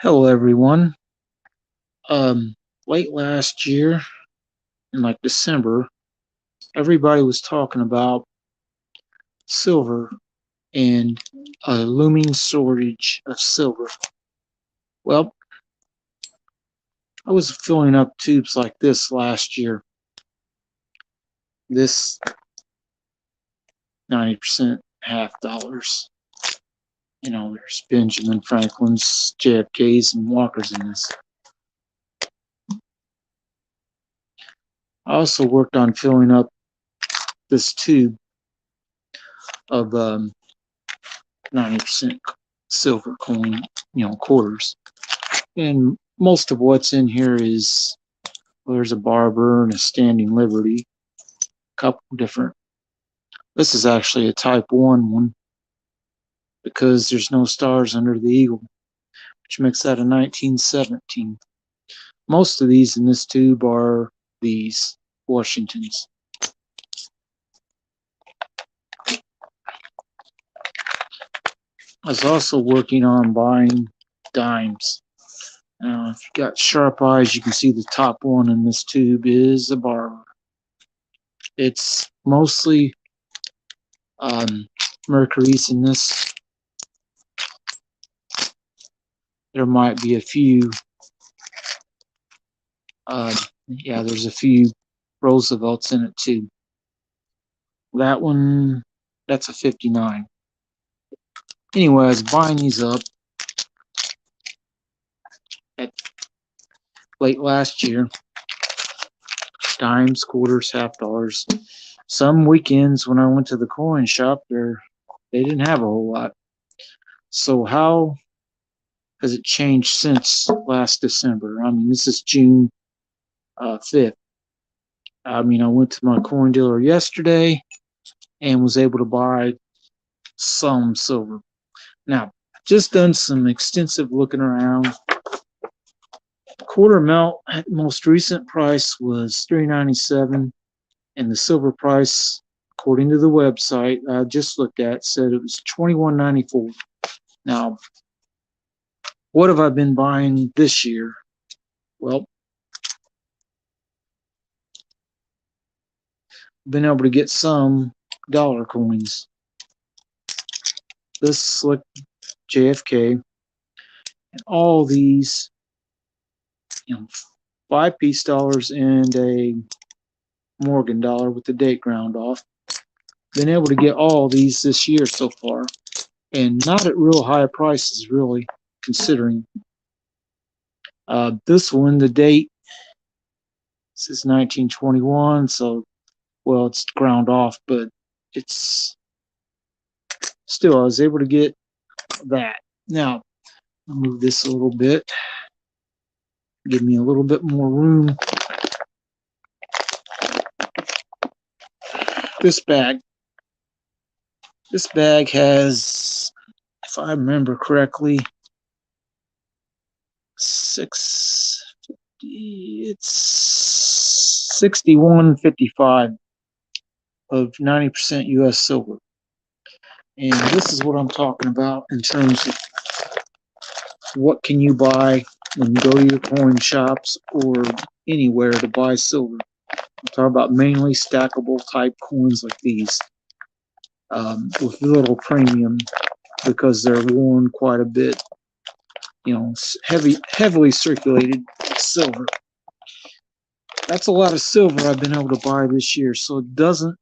Hello, everyone. Um, Late last year, in like December, everybody was talking about silver and a looming shortage of silver. Well, I was filling up tubes like this last year. This 90% $half. There's Benjamin Franklin's, JFK's, and Walker's in this. I also worked on filling up this tube of 90% silver coin, quarters. And most of what's in here is there's a Barber and a Standing Liberty, a couple different. This is actually a Type 1 one because there's no stars under the eagle, which makes that a 1917. Most of these in this tube are these Washingtons. I was also working on buying dimes. Now, if you got sharp eyes, you can see the top one in this tube is a Barber. It's mostly mercuries in this. There might be a few. There's a few Roosevelts in it too. That one, that's a 59. Anyway, I was buying these up at late last year. Dimes, quarters, $half. Some weekends when I went to the coin shop, they didn't have a whole lot. So how has it changed since last December? I mean, this is June 5th. I mean, I went to my coin dealer yesterday and was able to buy some silver. Now, just done some extensive looking around. Quarter melt at most recent price was $3.97, and the silver price, according to the website I just looked at, said it was $21.94. Now, what have I been buying this year? Well, been able to get some dollar coins. This slick JFK, and all these, 5-piece dollars and a Morgan dollar with the date ground off. Been able to get all these this year so far, and not at real high prices, really, considering. This one, the date, this is 1921, so, well, it's ground off, but it's still, I was able to get that. Now, I'll move this a little bit, give me a little bit more room. This bag. This bag has, if I remember correctly, 6155 of 90% US silver. And this is what I'm talking about in terms of what can you buy when you go to your coin shops or anywhere to buy silver. I'm talking about mainly stackable type coins like these, with little premium because they're worn quite a bit. Heavily circulated silver. That's a lot of silver I've been able to buy this year, so it doesn't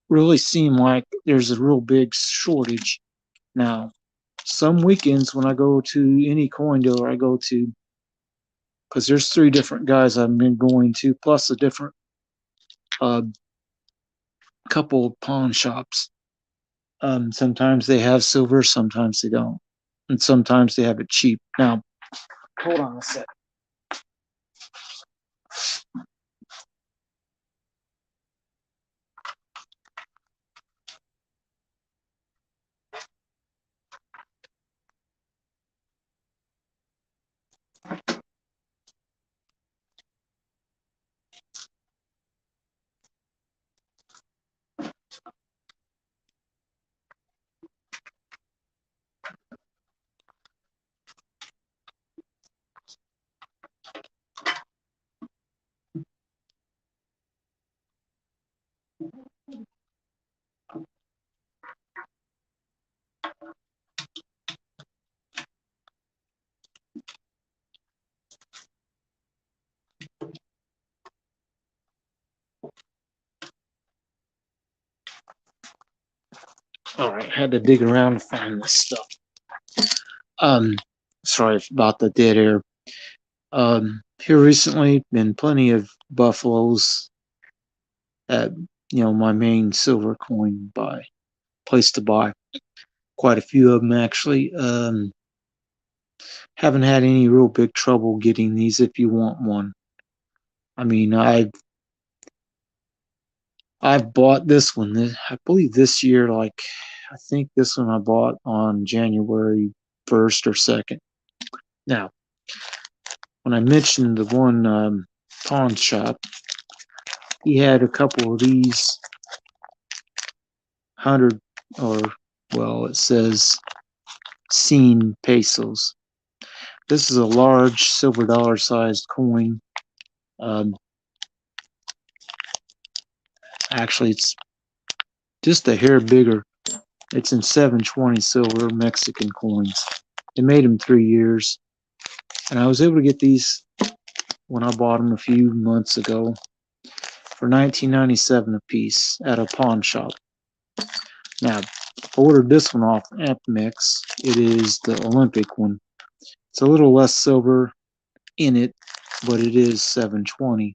really seem like there's a real big shortage. Now, some weekends when I go to any coin dealer I go to, because there's 3 different guys I've been going to, plus a different uh, couple of pawn shops. Sometimes they have silver, sometimes they don't, and sometimes they have it cheap. Now, hold on a sec. All right, had to dig around to find this stuff. Um, Sorry about the dead air. Here recently, been plenty of buffaloes at my main silver coin place to buy. Quite a few of them actually. Haven't had any real big trouble getting these if you want one. I mean, I've bought this one. I believe this year, like I think this one I bought on January 1st or 2nd. Now, when I mentioned the one pawn shop, he had a couple of these 100 or well, it says seen pesos. This is a large silver dollar sized coin. Um, Actually, it's just a hair bigger. It's in 720 silver Mexican coins. They made them 3 years, and I was able to get these when I bought them a few months ago for $19.97 a piece at a pawn shop. Now, I ordered this one off AppMix. It is the Olympic one. It's a little less silver in it, but it is 720.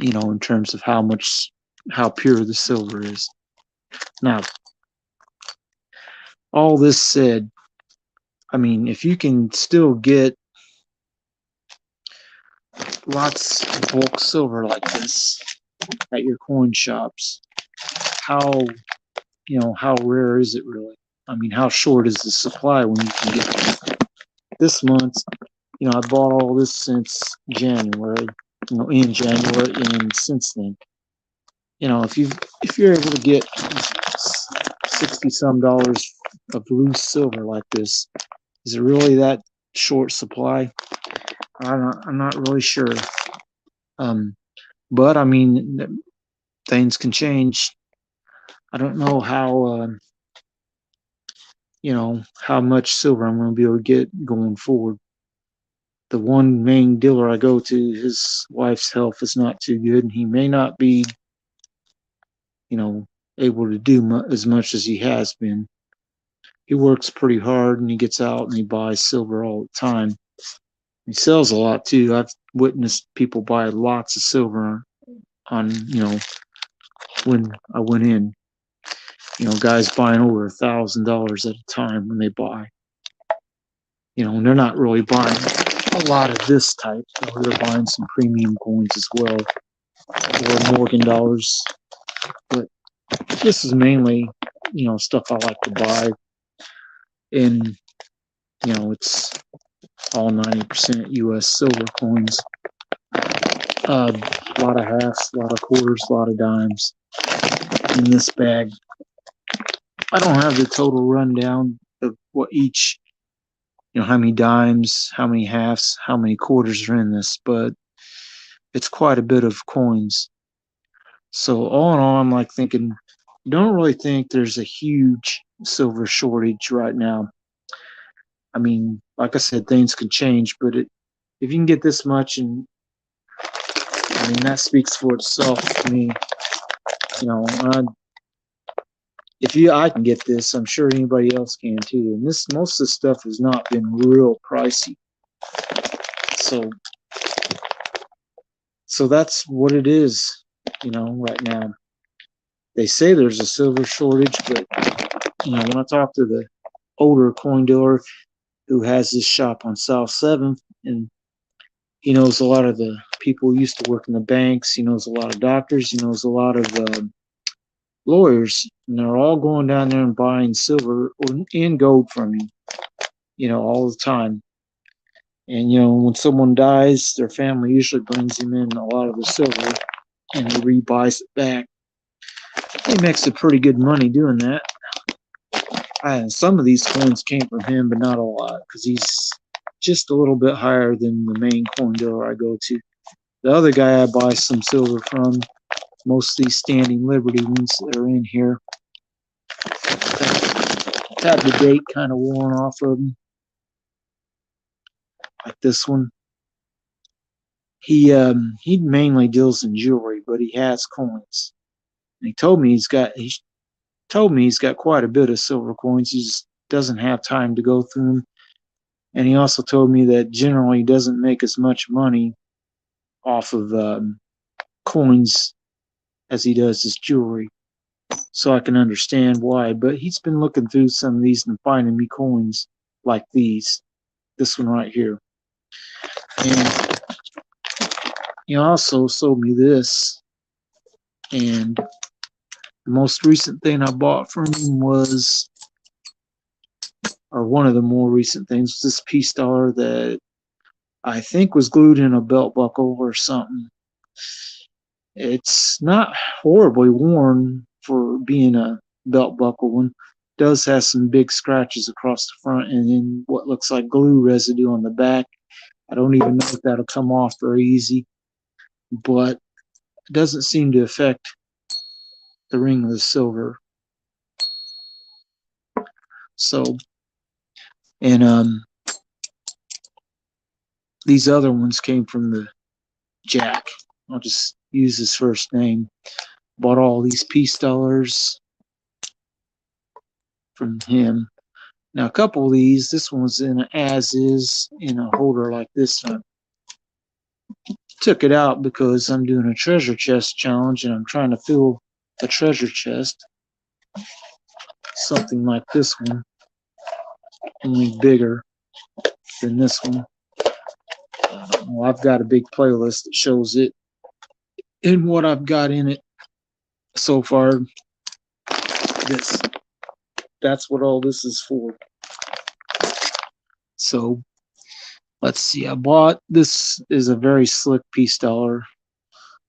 In terms of how pure the silver is. Now, all this said, I mean, if you can still get lots of bulk silver like this at your coin shops, how how rare is it really? I mean, how short is the supply when you can get it? This month? I bought all this since January. In January, and since then, if you're able to get 60 some dollars of loose silver like this, is it really that short supply? I'm not really sure. But I mean, things can change. I don't know how much silver I'm going to be able to get going forward. The one main dealer I go to, his wife's health is not too good, and he may not be, able to do as much as he has been. He works pretty hard, and he gets out and he buys silver all the time. He sells a lot too. I've witnessed people buy lots of silver on when I went in. Guys buying over $1,000 at a time when they buy. And they're not really buying a lot of this type. They're buying some premium coins as well, or Morgan dollars. But this is mainly, stuff I like to buy. And, it's all 90% US silver coins. A lot of halves, a lot of quarters, a lot of dimes in this bag. I don't have the total rundown of what each, how many dimes, how many halves, how many quarters are in this, but it's quite a bit of coins. So all in all, I'm like thinking, don't really think there's a huge silver shortage right now. I mean, like I said, things could change, but if you can get this much, and I mean that speaks for itself to me. I can get this, I'm sure anybody else can too. And most of the stuff has not been real pricey. So that's what it is, right now. They say there's a silver shortage, but when I talk to the older coin dealer who has this shop on South 7th, and he knows a lot of the people who used to work in the banks, he knows a lot of doctors, he knows a lot of lawyers, and they're all going down there and buying silver and gold from you, all the time. And when someone dies, their family usually brings him in a lot of the silver, and he rebuys it back. He makes a pretty good money doing that. Some of these coins came from him, but not a lot, because he's just a little bit higher than the main coin dealer I go to. The other guy I buy some silver from, most of these Standing Liberty ones that are in here, have the date kind of worn off of them. Like this one. He mainly deals in jewelry, but he has coins. And he told me told me he's got quite a bit of silver coins. He just doesn't have time to go through them. And he also told me that generally he doesn't make as much money off of coins as he does his jewelry. So I can understand why. But he's been looking through some of these and finding me coins like these. This one right here. And he also sold me this. And the most recent thing I bought from him was, or one of the more recent things, was this peace dollar that I think was glued in a belt buckle or something. It's not horribly worn for being a belt buckle one. It does have some big scratches across the front and then what looks like glue residue on the back. I don't even know if that'll come off very easy, but it doesn't seem to affect the ring of the silver. So, and these other ones came from the Jack. I'll just use his first name. Bought all these peace dollars from him. Now, a couple of these, this one was in an as-is in a holder like this. I took it out because I'm doing a treasure chest challenge and I'm trying to fill a treasure chest. Something like this one, only bigger than this one. Well, I've got a big playlist that shows it and what I've got in it so far. That's what all this is for. So let's see. I bought this is a very slick peace dollar.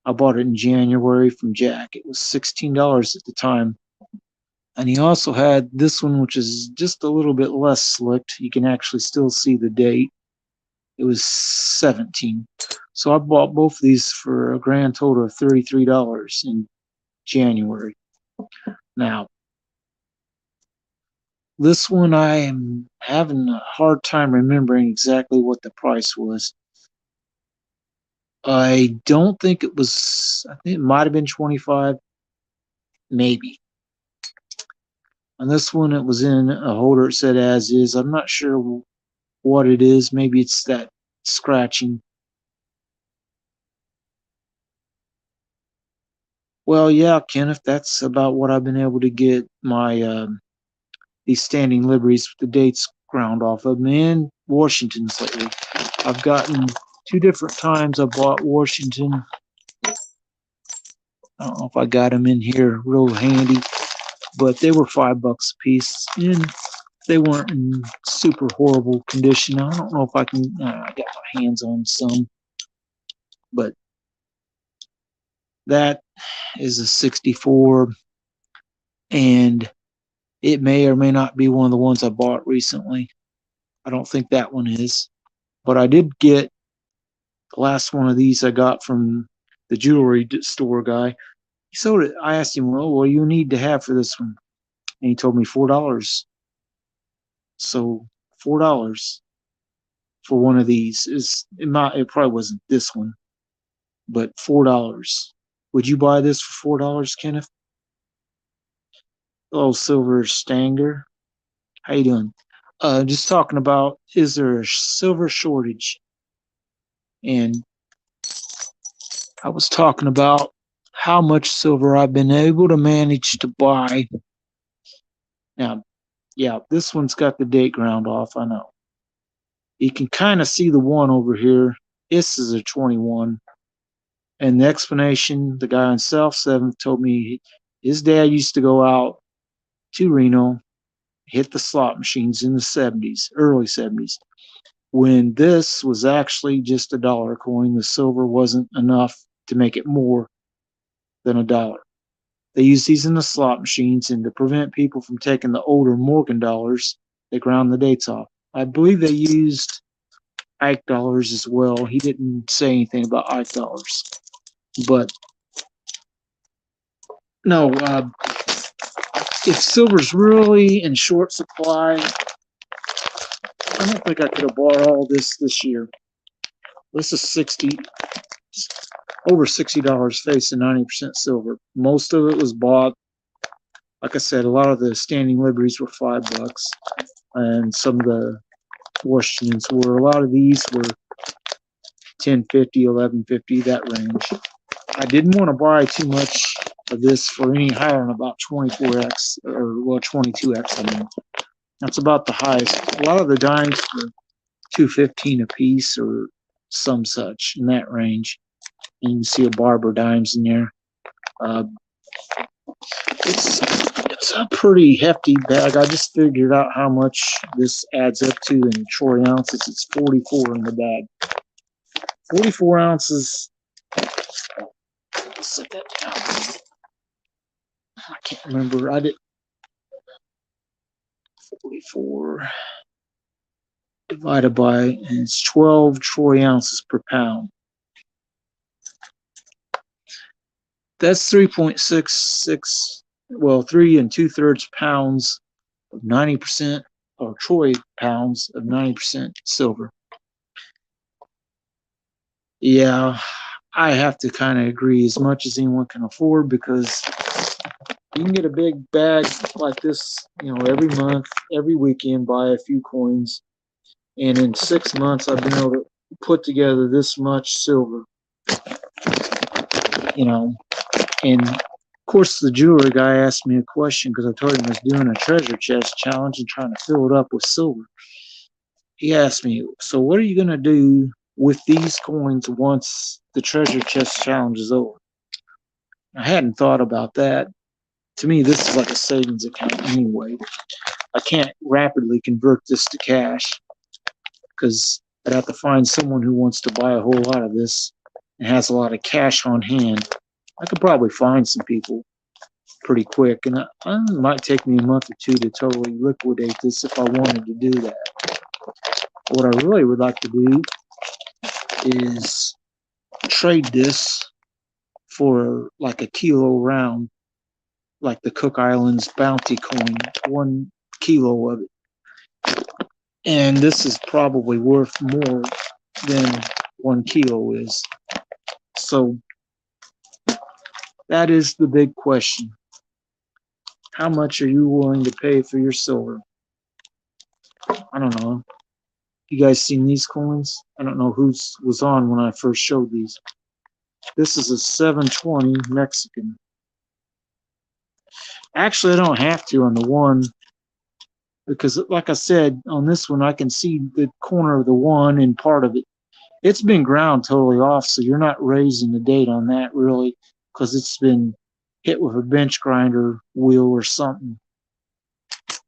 I bought it in January from Jack. It was $16 at the time. And he also had this one, which is just a little bit less slicked. You can actually still see the date. It was 17. So I bought both of these for a grand total of $33 in January. Now, this one I am having a hard time remembering exactly what the price was. I don't think it was, I think it might have been 25, maybe. On this one, it was in a holder, it said as is. I'm not sure what it is. Maybe it's that scratching. Well, yeah, Kenneth, that's about what I've been able to get my these standing liveries with the dates ground off of them in Washington's lately. I've gotten 2 different times I bought Washington. I don't know if I got them in here real handy, but they were $5 a piece, and they weren't in super horrible condition. I don't know if I can. I got my hands on some, but that is a 64, and it may or may not be one of the ones I bought recently. I don't think that one is, but I did get the last one of these I got from the jewelry store guy. He sold it. I asked him, well, what do you need to have for this one? And he told me $4. So $4 for one of these is it probably wasn't this one, but $4. Would you buy this for $4, Kenneth? Hello, Silver Stanger. How you doing? Just talking about, is there a silver shortage? And I was talking about how much silver I've been able to manage to buy. Now, yeah, this one's got the date ground off, I know. You can kind of see the one over here. This is a 21. And the explanation, the guy on South 7th told me his dad used to go out to Reno, hit the slot machines in the 70s, early 70s, when this was actually just a dollar coin. The silver wasn't enough to make it more than a dollar. They used these in the slot machines, and to prevent people from taking the older Morgan dollars, they ground the dates off. I believe they used Ike dollars as well. He didn't say anything about Ike dollars. But no, if silver's really in short supply, I don't think I could have bought all this year. This is over $60 facing 90% silver. Most of it was bought Like I said, a lot of the standing liberties were $5, and some of the Washingtons were. A lot of these were 10.50, 11.50, that range. I didn't want to buy too much of this for any higher than about 24x, or well, 22x. I mean, that's about the highest. A lot of the dimes were 215 a piece, or some such in that range. And you can see a Barber dimes in there. Uh, it's a pretty hefty bag. I just figured out how much this adds up to in troy ounces. It's 44 in the bag. 44 ounces. Let's set that down. I can't remember. I did 44 divided by, and it's 12 troy ounces per pound. That's 3.66, well, 3 2/3 pounds of 90%, or troy pounds of 90% silver. Yeah, I have to kind of agree, as much as anyone can afford, because you can get a big bag like this, every month, every weekend, buy a few coins, and in 6 months, I've been able to put together this much silver. And of course, the jeweler guy asked me a question, because I told him I was doing a treasure chest challenge and trying to fill it up with silver. He asked me, so what are you going to do with these coins once the treasure chest challenge is over? I hadn't thought about that. To me, this is like a savings account anyway. I can't rapidly convert this to cash, because I'd have to find someone who wants to buy a whole lot of this and has a lot of cash on hand. I could probably find some people pretty quick, and it might take me a month or two to totally liquidate this if I wanted to do that. What I really would like to do is trade this for like a kilo round, like the Cook Islands bounty coin, 1 kilo of it. And this is probably worth more than 1 kilo is. So that is the big question. How much are you willing to pay for your silver? I don't know. You guys seen these coins? I don't know who was on when I first showed these. This is a 720 Mexican. Actually, I don't have to on the one, because like I said, on this one I can see the corner of the one and part of it. It's been ground totally off, so you're not raising the date on that really, because it's been hit with a bench grinder wheel or something.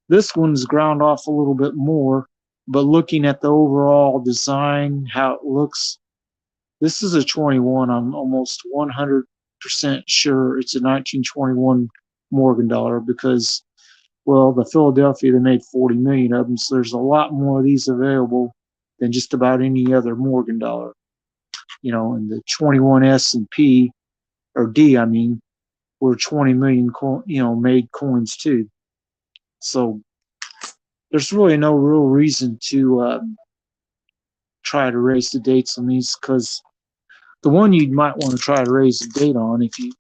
This one's ground off a little bit more, but looking at the overall design, how it looks, this is a 21. I'm almost 100% sure it's a 1921 Morgan dollar, because, well, the Philadelphia, they made 40 million of them, so there's a lot more of these available than just about any other Morgan dollar. And the 21 S and P, or D, I mean, were 20 million, made coins too. So there's really no real reason to try to raise the dates on these, because the one you might want to try to raise the date on, if you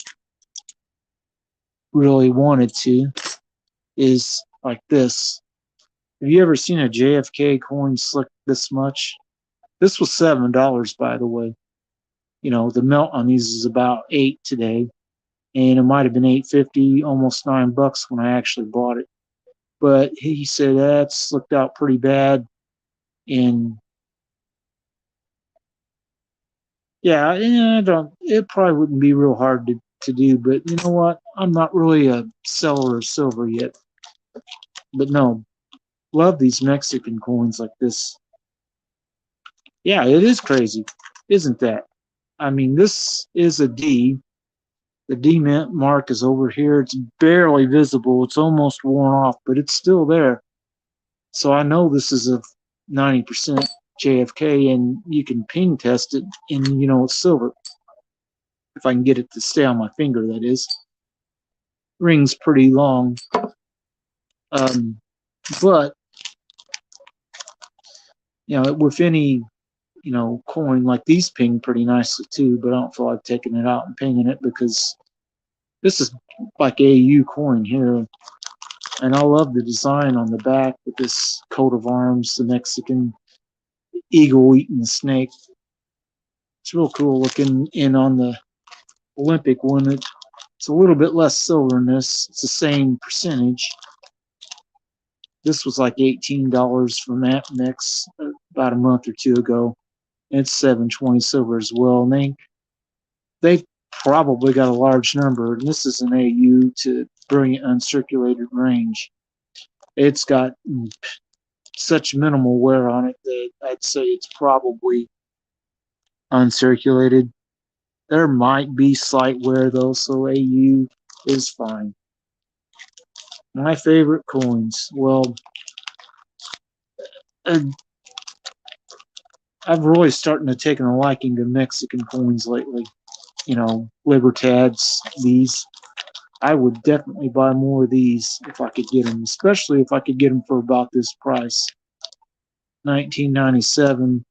really wanted to, is like this. Have you ever seen a JFK coin slick this much? This was $7, by the way. The melt on these is about $8 today, and it might have been $8.50, almost $9 when I actually bought it. But he said that slicked out pretty bad, and yeah, it probably wouldn't be real hard to do, but you know what? I'm not really a seller of silver yet. But no, love these Mexican coins like this. Yeah, it is crazy, isn't that? I mean, this is a D. The D mint mark is over here. It's barely visible. It's almost worn off, but it's still there. So I know this is a 90% JFK, and you can ping test it, and it's silver. If I can get it to stay on my finger, that is. Ring's pretty long. But, with any, coin like these ping pretty nicely too, but I don't feel like taking it out and pinging it, because This is like AU coin here, and I love the design on the back with this coat of arms, the Mexican eagle eating the snake. It's real cool looking. And on the Olympic one, it's a little bit less silver in this. It's the same percentage. This was like $18 from APMEX about a month or two ago. It's 720 silver as well. And they probably got a large number. And this is an AU to brilliant uncirculated range. It's got such minimal wear on it that I'd say it's probably uncirculated. There might be slight wear though, so AU is fine. My favorite coins. Well, I've really starting to take a liking to Mexican coins lately. You know, Libertads, these. I would definitely buy more of these if I could get them, especially if I could get them for about this price. 1997.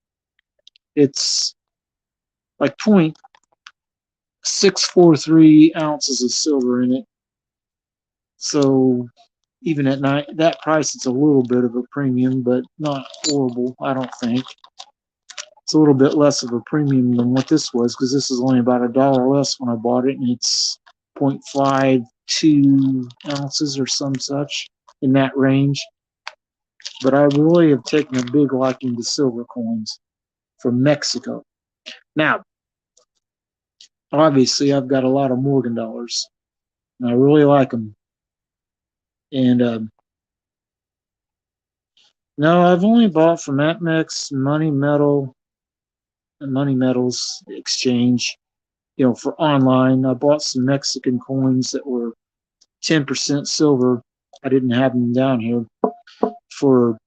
It's like 0.643 ounces of silver in it. So even at that price, it's a little bit of a premium, but not horrible, I don't think. It's a little bit less of a premium than what this was, because this is only about $1 less when I bought it, and it's 0.52 ounces or some such in that range. But I really have taken a big liking to silver coins from Mexico. Now, obviously, I've got a lot of Morgan dollars, and I really like them. And no, I've only bought from APMEX, Money Metals Exchange. You know, for online, I bought some Mexican coins that were 10% silver. I didn't have them down here for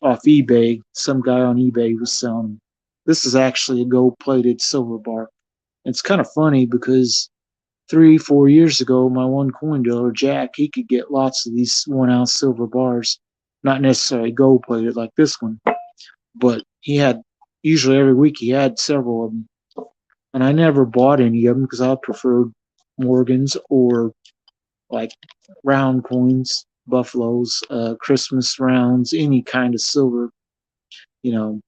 off eBay. Some guy on eBay was selling them. This is actually a gold-plated silver bar. It's kind of funny because 3-4 years ago, my one coin dealer, Jack, he could get lots of these 1 ounce silver bars, not necessarily gold plated like this one, but he had usually every week he had several of them. And I never bought any of them because I preferred Morgans or like round coins, buffaloes, Christmas rounds, any kind of silver, you know.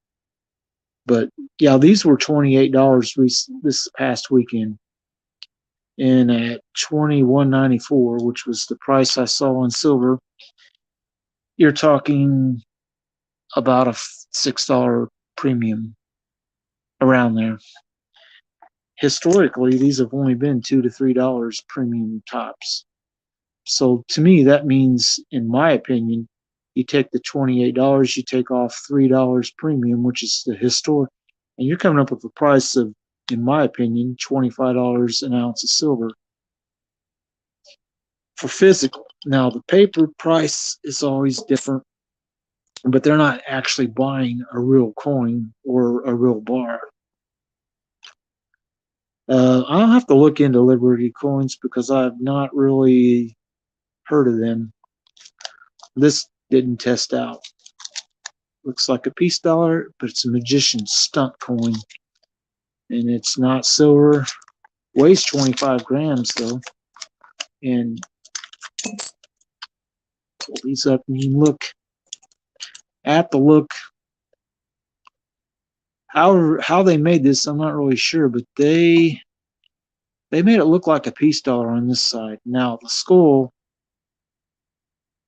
But yeah, these were $28 this past weekend. And at $21.94, which was the price I saw on silver, you're talking about a $6 premium around there. Historically, these have only been $2 to $3 premium tops. So to me, that means, in my opinion, you take the $28, you take off $3 premium, which is the historic, and you're coming up with a price of, in my opinion, $25 an ounce of silver for physical. Now, the paper price is always different, but they're not actually buying a real coin or a real bar. I'll have to look into Liberty coins because I've not really heard of them. This didn't test out. Looks like a peace dollar, but it's a magician's stunt coin. And it's not silver. Weighs 25 grams, though. And pull these up and you look at the look. How they made this, I'm not really sure, but they made it look like a peace dollar on this side. Now, the skull,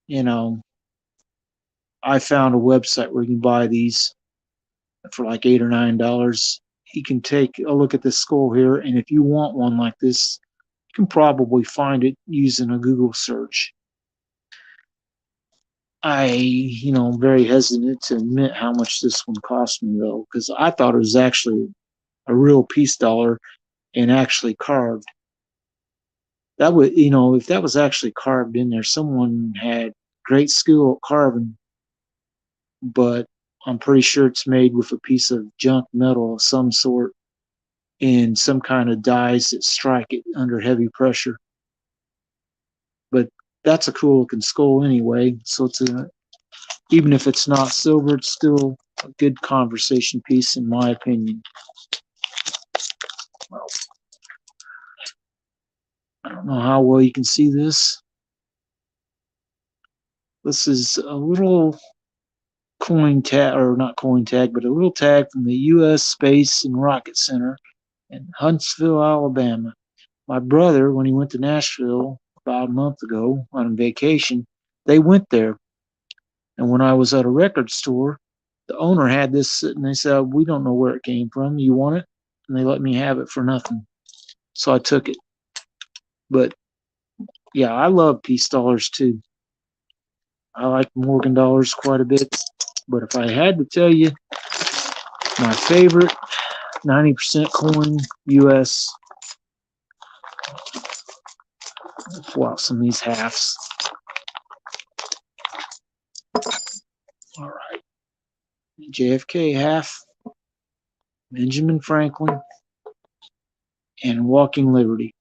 you know, I found a website where you can buy these for like $8 or $9. You can take a look at this skull here, and if you want one like this, you can probably find it using a Google search. I'm very hesitant to admit how much this one cost me, though, because I thought it was actually a real peace dollar and actually carved. That would, if that was actually carved in there, someone had great skill at carving, but I'm pretty sure it's made with a piece of junk metal of some sort and some kind of dies that strike it under heavy pressure. But that's a cool looking skull anyway. So even if it's not silver, it's still a good conversation piece in my opinion. Well, don't know how well you can see this. This is a little coin tag, or not coin tag, but a little tag from the U.S. Space and Rocket Center in Huntsville, Alabama. My brother, when he went to Nashville about a month ago on vacation, they went there. And when I was at a record store, the owner had this sitting. They said, "We don't know where it came from. You want it?" And they let me have it for nothing. So I took it. But yeah, I love Peace dollars too. I like Morgan dollars quite a bit. But if I had to tell you my favorite 90% coin US, pull out some of these halves. All right. JFK half, Benjamin Franklin, and Walking Liberty.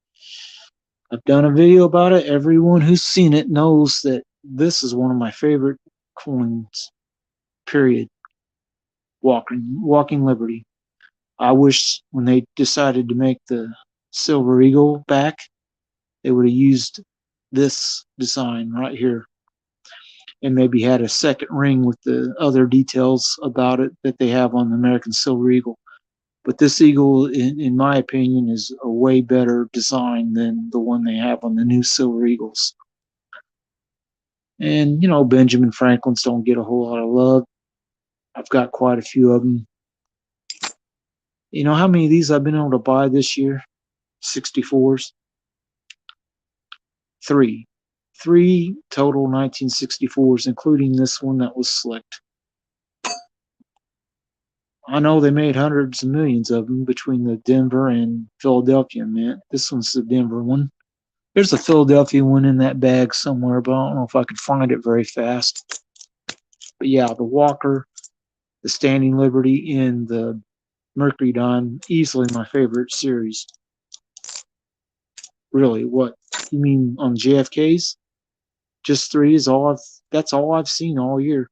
I've done a video about it. Everyone who's seen it knows that this is one of my favorite coins, period. Walking Liberty. I wish when they decided to make the Silver Eagle back, they would have used this design right here and maybe had a second ring with the other details about it that they have on the American Silver Eagle. But this eagle, in my opinion, is a way better design than the one they have on the new Silver Eagles. And, you know, Benjamin Franklin's don't get a whole lot of love. I've got quite a few of them. You know how many of these I've been able to buy this year? 64s? Three. Three total 1964s, including this one that was slicked. I know they made hundreds of millions of them between the Denver and Philadelphia mint. This one's the Denver one. There's a Philadelphia one in that bag somewhere, but I don't know if I could find it very fast. But yeah, the Walker, the Standing Liberty, and the Mercury Dime, easily my favorite series. Really, what? You mean on JFK's? Just three is all that's all I've seen all year.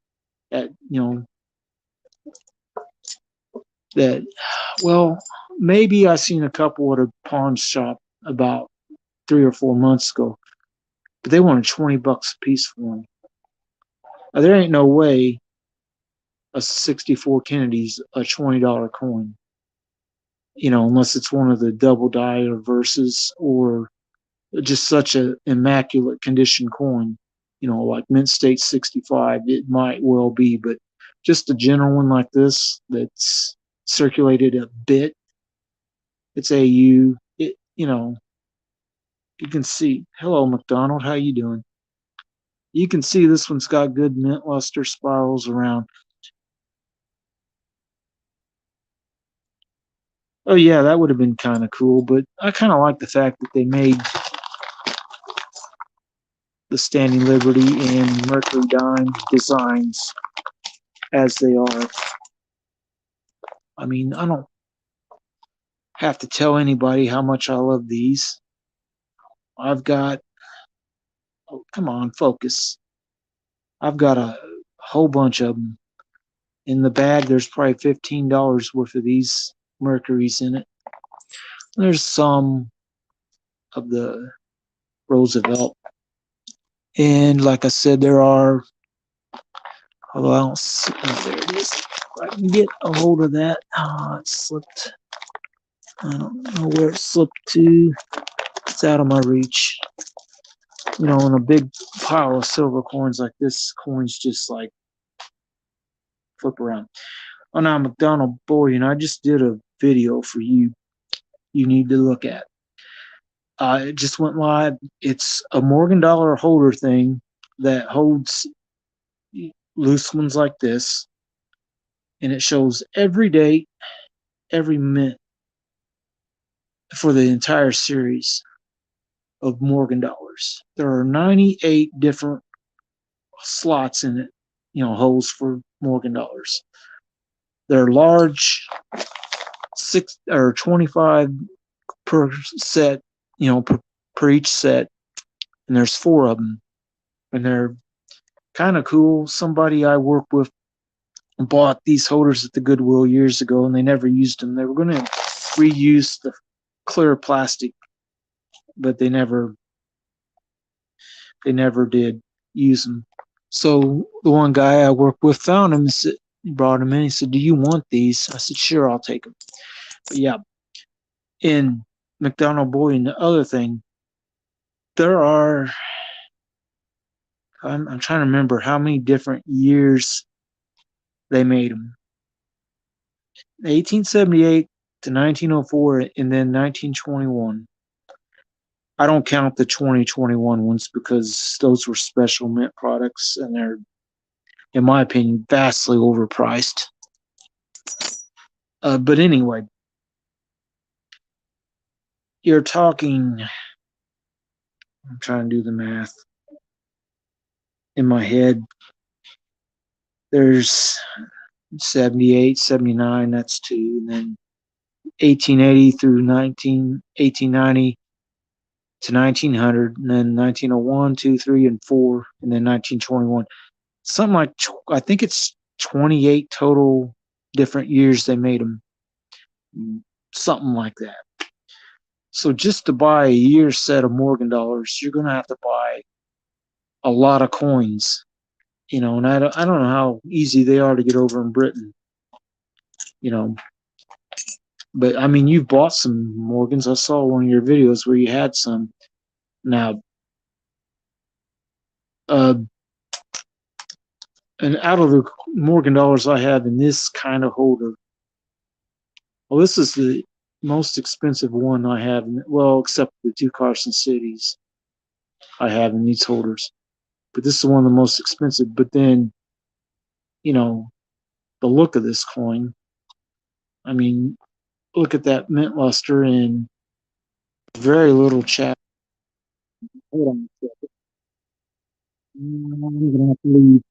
Well, maybe I seen a couple at a pawn shop about 3 or 4 months ago, but they wanted $20 a piece for them. Now, there ain't no way a 64 Kennedy's a $20 coin, unless it's one of the double die or verses or just such an immaculate condition coin, like Mint State 65, it might well be, but just a general one like this that's circulated a bit, it's AU, you can see. Hello, McDonald, how you doing? You can see this one's got good mint luster spirals around. Oh yeah, that would have been kind of cool, but I kind of like the fact that they made the Standing Liberty and Mercury Dime designs as they are. I mean, I don't have to tell anybody how much I love these. I've got, oh, come on, focus. I've got a whole bunch of them. In the bag, there's probably $15 worth of these Mercuries in it. There's some of the Roosevelt. And like I said, there are, although I don't see, oh, there it is. If I can get a hold of that. Oh, it slipped. I don't know where it slipped to. It's out of my reach. In a big pile of silver coins like this, coins just like flip around. Oh, now McDonald Boy, I just did a video for you. You need to look at. It just went live. It's a Morgan dollar holder thing that holds loose ones like this, and it shows every date, every mint for the entire series of Morgan dollars. There are 98 different slots in it, holes for Morgan dollars. They're large, 6 or 25 per set, per each set, and there's 4 of them, and they're kind of cool. Somebody I work with bought these holders at the Goodwill years ago, and they never used them. They were going to reuse the clear plastic but they never did use them. So the one guy I worked with found him and brought him in. He said, "Do you want these?" I said, "Sure, I'll take them." But yeah, in McDonald Boy and the other thing, there are. I'm trying to remember how many different years they made them. 1878 to 1904, and then 1921. I don't count the 2021 ones because those were special mint products, and they're, in my opinion, vastly overpriced. But anyway, you're talking. I'm trying to do the math in my head. There's 78, 79, that's two, and then 1880 through 1890 to 1900, and then 1901, 2, 3, and 4, and then 1921. Something like, I think it's 28 total different years they made them. Something like that. So just to buy a year set of Morgan dollars, you're going to have to buy a lot of coins. And I don't know how easy they are to get over in Britain. You know, but I mean, you've bought some Morgans. I saw one of your videos where you had some. Now, uh, and out of the Morgan dollars I have in this kind of holder, well, this is the most expensive one I have. Well, except the two Carson Cities I have in these holders. But this is one of the most expensive. But then, the look of this coin. I mean, look at that mint luster and very little chat. Hold on a second. I'm gonna have to leave.